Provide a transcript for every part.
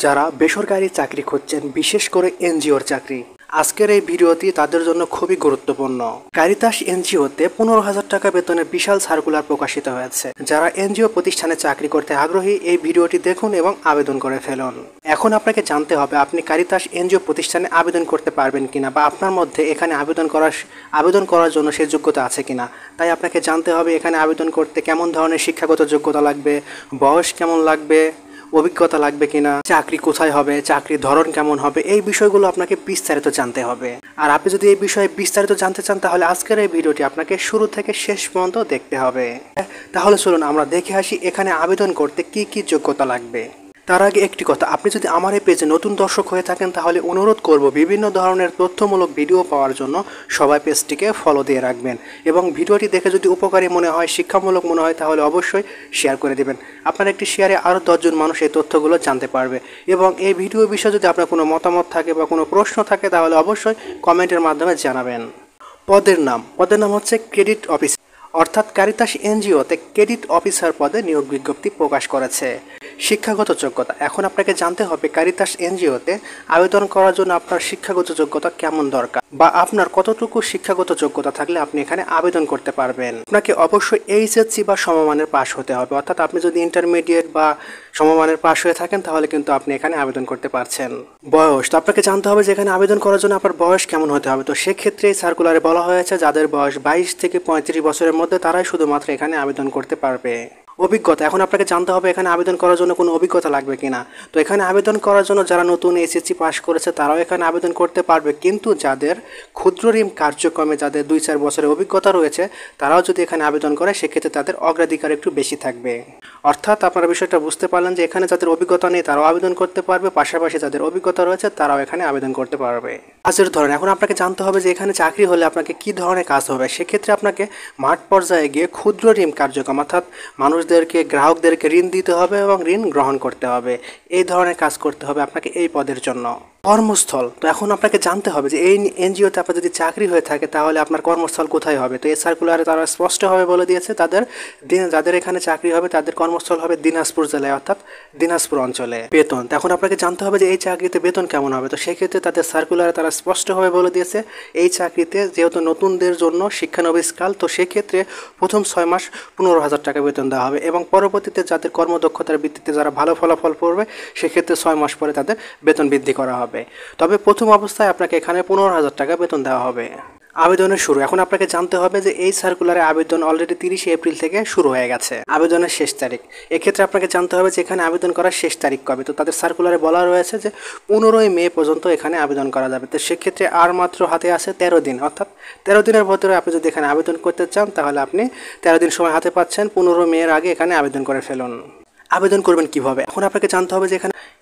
যারা বেসরকারি চাকরি খুঁজছেন, বিশেষ করে এনজিওর চাকরি, আজকের এই ভিডিওটি তাদের জন্য খুবই গুরুত্বপূর্ণ। কারিতাস এনজিওতে 15,000 টাকা বেতনের বিশাল সার্কুলার প্রকাশিত হয়েছে। যারা এনজিও প্রতিষ্ঠানে চাকরি করতে আগ্রহী এই ভিডিওটি দেখুন এবং আবেদন করে ফেলুন। এখন আপনাকে জানতে হবে আপনি কারিতাস এনজিও প্রতিষ্ঠানে আবেদন করতে পারবেন কিনা, বা আপনার মধ্যে এখানে আবেদন করার জন্য সেই যোগ্যতা আছে কিনা। তাই আপনাকে জানতে হবে এখানে আবেদন করতে কেমন ধরনের শিক্ষাগত যোগ্যতা লাগবে, বয়স কেমন লাগবে, অভিজ্ঞতা লাগবে কিনা, চাকরি কোথায় হবে, চাকরির ধরন কেমন হবে, এই বিষয়গুলো আপনাকে বিস্তারিত জানতে হবে। আর আপনি যদি এই বিষয়ে বিস্তারিত জানতে চান তাহলে আজকের এই ভিডিওটি আপনাকে শুরু থেকে শেষ পর্যন্ত দেখতে হবে। তাহলে চলুন আমরা দেখে আসি এখানে আবেদন করতে কি কি যোগ্যতা লাগবে। তার আগে একটি কথা, আপনি যদি আমার এই পেজে নতুন দর্শক হয়ে থাকেন তাহলে অনুরোধ করব বিভিন্ন ধরনের তথ্যমূলক ভিডিও পাওয়ার জন্য সবাই পেজটিকে ফলো দিয়ে রাখবেন, এবং ভিডিওটি দেখে যদি উপকারী মনে হয়, শিক্ষামূলক মনে হয় তাহলে অবশ্যই শেয়ার করে দেবেন। আপনার একটি শেয়ারে আরও 10 জন মানুষ এই তথ্যগুলো জানতে পারবে। এবং এই ভিডিও বিষয়ে যদি আপনার কোনো মতামত থাকে বা কোনো প্রশ্ন থাকে তাহলে অবশ্যই কমেন্টের মাধ্যমে জানাবেন। পদের নাম হচ্ছে ক্রেডিট অফিসার, অর্থাৎ কারিতাস এনজিওতে ক্রেডিট অফিসার পদে নিয়োগ বিজ্ঞপ্তি প্রকাশ করেছে। শিক্ষাগত যোগ্যতা, এখন আপনাকে জানতে হবে কারিতাস এনজিওতে আবেদন করার জন্য আপনার শিক্ষাগত যোগ্যতা কেমন দরকার, বা আপনার কতটুকু শিক্ষাগত যোগ্যতা থাকলে আপনি এখানে আবেদন করতে পারবেন। আপনাকে অবশ্যই এইচএসসি বা সমমানের পাশ হতে হবে, অর্থাৎ আপনি যদি ইন্টারমিডিয়েট বা সমমানের পাশ হয়ে থাকেন তাহলে কিন্তু আপনি এখানে আবেদন করতে পারছেন। বয়স, তো আপনাকে জানতে হবে যে এখানে আবেদন করার জন্য আপনার বয়স কেমন হতে হবে। তো সেক্ষেত্রে সার্কুলারে বলা হয়েছে যাদের বয়স 22 থেকে 35 বছরের মধ্যে তারাই শুধুমাত্র এখানে আবেদন করতে পারবে। অভিজ্ঞতা, এখন আপনাকে জানতে হবে এখানে আবেদন করার জন্য কোনো অভিজ্ঞতা লাগবে কিনা। তো এখানে আবেদন করার জন্য যারা নতুন এসএসসি পাস করেছে তারাও এখানে আবেদন করতে পারবে, কিন্তু যাদের ক্ষুদ্র ঋণ কার্যক্রমে যাদের 2-4 বছরের অভিজ্ঞতা রয়েছে তারাও যদি এখানে আবেদন করে সেক্ষেত্রে তাদের অগ্রাধিকার একটু বেশি থাকবে। অর্থাৎ আপনারা বিষয়টা বুঝতে পারলেন যে এখানে যাদের অভিজ্ঞতা নেই তারাও আবেদন করতে পারবে, পাশাপাশি যাদের অভিজ্ঞতা রয়েছে তারাও এখানে আবেদন করতে পারবে। কাজের ধরন, এখন আপনাকে জানতে হবে যে এখানে চাকরি হলে আপনাকে কী ধরনের কাজ হবে। সেক্ষেত্রে আপনাকে মাঠ পর্যায়ে গিয়ে ক্ষুদ্র ঋণ কার্যক্রম, অর্থাৎ মানুষদেরকে, গ্রাহকদেরকে ঋণ দিতে হবে এবং ঋণ গ্রহণ করতে হবে, এই ধরনের কাজ করতে হবে আপনাকে এই পদের জন্য। কর্মস্থল, তো এখন আপনাকে জানতে হবে যে এই এনজিওতে আপনার যদি চাকরি হয়ে থাকে তাহলে আপনার কর্মস্থল কোথায় হবে। তো এই সার্কুলারে তারা স্পষ্টভাবে বলে দিয়েছে যাদের এখানে চাকরি হবে তাদের কর্মস্থল হবে দিনাজপুর জেলায়, অর্থাৎ দিনাজপুর অঞ্চলে। বেতন, তো এখন আপনাকে জানতে হবে যে এই চাকরিতে বেতন কেমন হবে। তো সেক্ষেত্রে তাদের সার্কুলারে তারা স্পষ্টভাবে বলে দিয়েছে এই চাকরিতে যেহেতু নতুনদের জন্য শিক্ষানবিশকাল, তো সেক্ষেত্রে প্রথম 6 মাস 15,000 টাকা বেতন দেওয়া হবে, এবং পরবর্তীতে যাদের কর্মদক্ষতার ভিত্তিতে যারা ভালো ফলাফল করবে সেক্ষেত্রে 6 মাস পরে তাদের বেতন বৃদ্ধি করা হবে। তবে প্রথম অবস্থায় আপনাকে এখানে 15,000 টাকা বেতন দেওয়া হবে। আবেদনের শুরু, এখন আপনাকে জানতে হবে যে এই সার্কুলারে আবেদন অলরেডি 30 এপ্রিল থেকে শুরু হয়ে গেছে। আবেদনের শেষ তারিখ, এক্ষেত্রে আপনাকে জানতে হবে যে এখানে আবেদন করার শেষ তারিখ কবে। তো তাদের সার্কুলারে বলা রয়েছে যে 15ই মে পর্যন্ত এখানে আবেদন করা যাবে। তো সেক্ষেত্রে আর মাত্র হাতে আছে 13 দিন, অর্থাৎ 13 দিনের ভিতরে আপনি যদি এখানে আবেদন করতে চান তাহলে আপনি 13 দিন সময় হাতে পাচ্ছেন। 15 মের আগে এখানে আবেদন করে ফেলুন। আবেদন করবেন কিভাবে, এখন আপনাকে জানতে হবে যে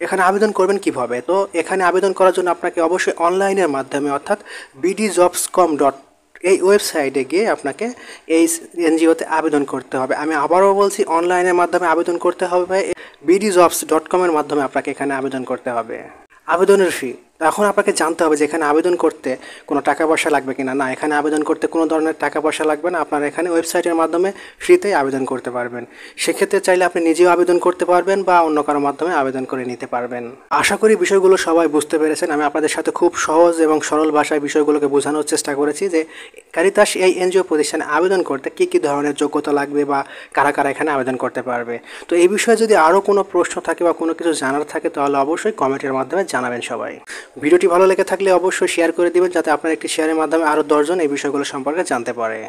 এখানে আবেদন করবেন কিভাবে। তো এখানে আবেদন করার জন্য আপনাকে অবশ্যই অনলাইনের মাধ্যমে, অর্থাৎ bdjobs.com এই ওয়েবসাইটে গিয়ে আপনাকে এই এনজিওতে আবেদন করতে হবে। আমি আবারও বলছি, অনলাইনের মাধ্যমে আবেদন করতে হবে। bdjobs.com এর মাধ্যমে আপনাকে এখানে আবেদন করতে হবে। আবেদনের ফি, এখন আপনাকে জানতে হবে যে এখানে আবেদন করতে কোনো টাকা পয়সা লাগবে কিনা। না, এখানে আবেদন করতে কোনো ধরনের টাকা পয়সা লাগবে না। আপনারা এখানে ওয়েবসাইটের মাধ্যমে ফ্রিতেই আবেদন করতে পারবেন। সেক্ষেত্রে চাইলে আপনি নিজেও আবেদন করতে পারবেন বা অন্য কারোর মাধ্যমে আবেদন করে নিতে পারবেন। আশা করি বিষয়গুলো সবাই বুঝতে পেরেছেন। আমি আপনাদের সাথে খুব সহজ এবং সরল ভাষায় বিষয়গুলোকে বোঝানোর চেষ্টা করেছি যে কারিতাস এই এনজিও প্রতিষ্ঠানে আবেদন করতে কী কী ধরনের যোগ্যতা লাগবে বা কারা কারা এখানে আবেদন করতে পারবে। তো এই বিষয়ে যদি আরও কোনো প্রশ্ন থাকে বা কোনো কিছু জানার থাকে তাহলে অবশ্যই কমেন্টের মাধ্যমে জানাবেন সবাই। ভিডিওটি ভালো লেগে থাকলে অবশ্যই শেয়ার করে দিবেন যাতে আপনার একটি শেয়ারের মাধ্যমে আরও 10 জন এই বিষয়গুলো সম্পর্কে জানতে পারে।